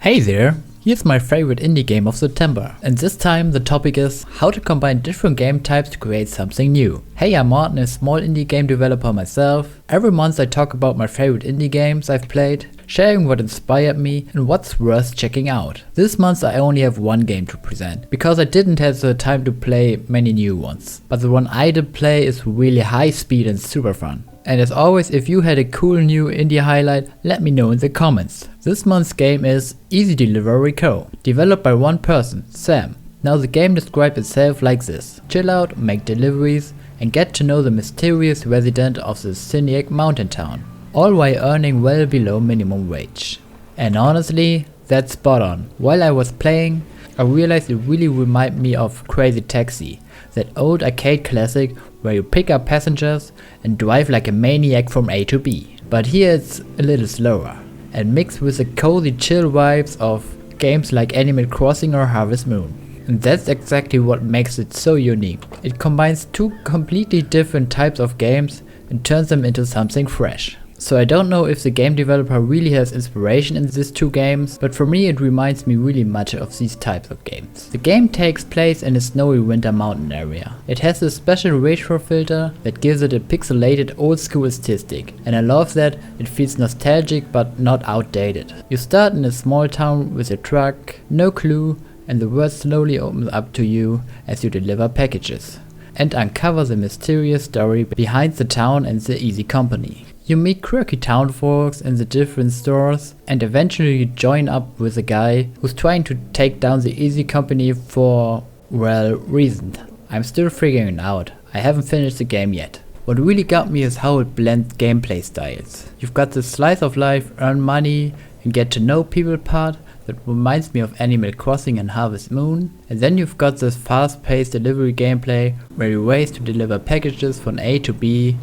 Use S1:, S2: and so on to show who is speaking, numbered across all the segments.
S1: Hey there! Here's my favorite indie game of September. And this time the topic is how to combine different game types to create something new. Hey, I'm Marten, a small indie game developer myself. Every month I talk about my favorite indie games I've played, sharing what inspired me and what's worth checking out. This month I only have one game to present, because I didn't have the time to play many new ones. But the one I did play is really high speed and super fun. And as always, if you had a cool new indie highlight, let me know in the comments. This month's game is Easy Delivery Co., developed by one person, Sam. Now the game describes itself like this: chill out, make deliveries, and get to know the mysterious resident of the scenic mountain town, all while earning well below minimum wage. And honestly, that's spot on. While I was playing, I realized it really reminded me of Crazy Taxi, that old arcade classic where you pick up passengers and drive like a maniac from A to B. But here it's a little slower, and mixed with the cozy chill vibes of games like Animal Crossing or Harvest Moon. And that's exactly what makes it so unique. It combines two completely different types of games and turns them into something fresh. So I don't know if the game developer really has inspiration in these two games, but for me it reminds me really much of these types of games. The game takes place in a snowy winter mountain area. It has a special retro filter that gives it a pixelated old school aesthetic, and I love that it feels nostalgic but not outdated. You start in a small town with a truck, no clue, and the world slowly opens up to you as you deliver packages and uncover the mysterious story behind the town and the Easy Company. You meet quirky town folks in the different stores, and eventually you join up with a guy who's trying to take down the Easy Company for, well, reasons. I'm still figuring it out. I haven't finished the game yet. What really got me is how it blends gameplay styles. You've got the slice of life, earn money, and get to know people part that reminds me of Animal Crossing and Harvest Moon. And then you've got this fast-paced delivery gameplay where you race to deliver packages from A to B,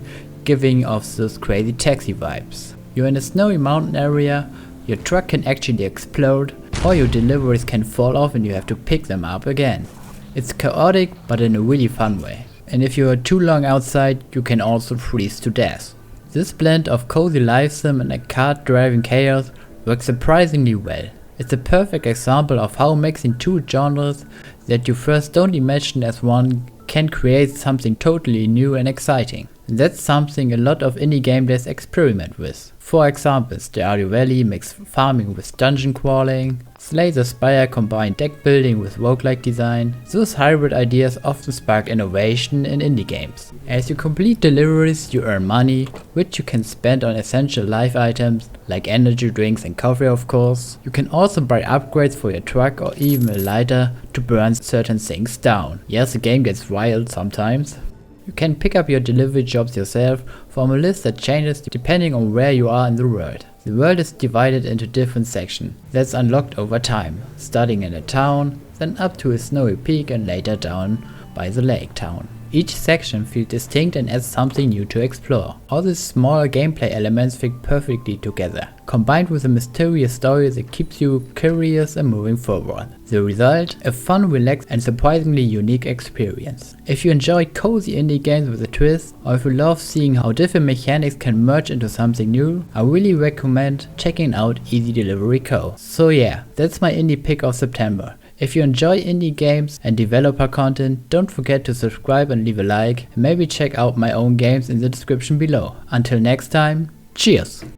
S1: giving off those Crazy Taxi vibes. You're in a snowy mountain area, your truck can actually explode, or your deliveries can fall off and you have to pick them up again. It's chaotic, but in a really fun way. And if you are too long outside, you can also freeze to death. This blend of cozy life sim and a kart driving chaos works surprisingly well. It's a perfect example of how mixing two genres that you first don't imagine as one can create something totally new and exciting. And that's something a lot of indie game devs experiment with. For example, Stardew Valley mixed farming with dungeon crawling, Slay the Spire combined deck building with roguelike design. Those hybrid ideas often spark innovation in indie games. As you complete deliveries, you earn money, which you can spend on essential life items like energy drinks and coffee, of course. You can also buy upgrades for your truck or even a lighter to burn certain things down. Yes, the game gets wild sometimes. You can pick up your delivery jobs yourself from a list that changes depending on where you are in the world. The world is divided into different sections that's unlocked over time, starting in a town, then up to a snowy peak and later down by the lake town. Each section feels distinct and adds something new to explore. All these small gameplay elements fit perfectly together, combined with a mysterious story that keeps you curious and moving forward. The result? A fun, relaxed and surprisingly unique experience. If you enjoy cozy indie games with a twist, or if you love seeing how different mechanics can merge into something new, I really recommend checking out Easy Delivery Co. So yeah, that's my indie pick of September. If you enjoy indie games and developer content, don't forget to subscribe and leave a like, and maybe check out my own games in the description below. Until next time, cheers!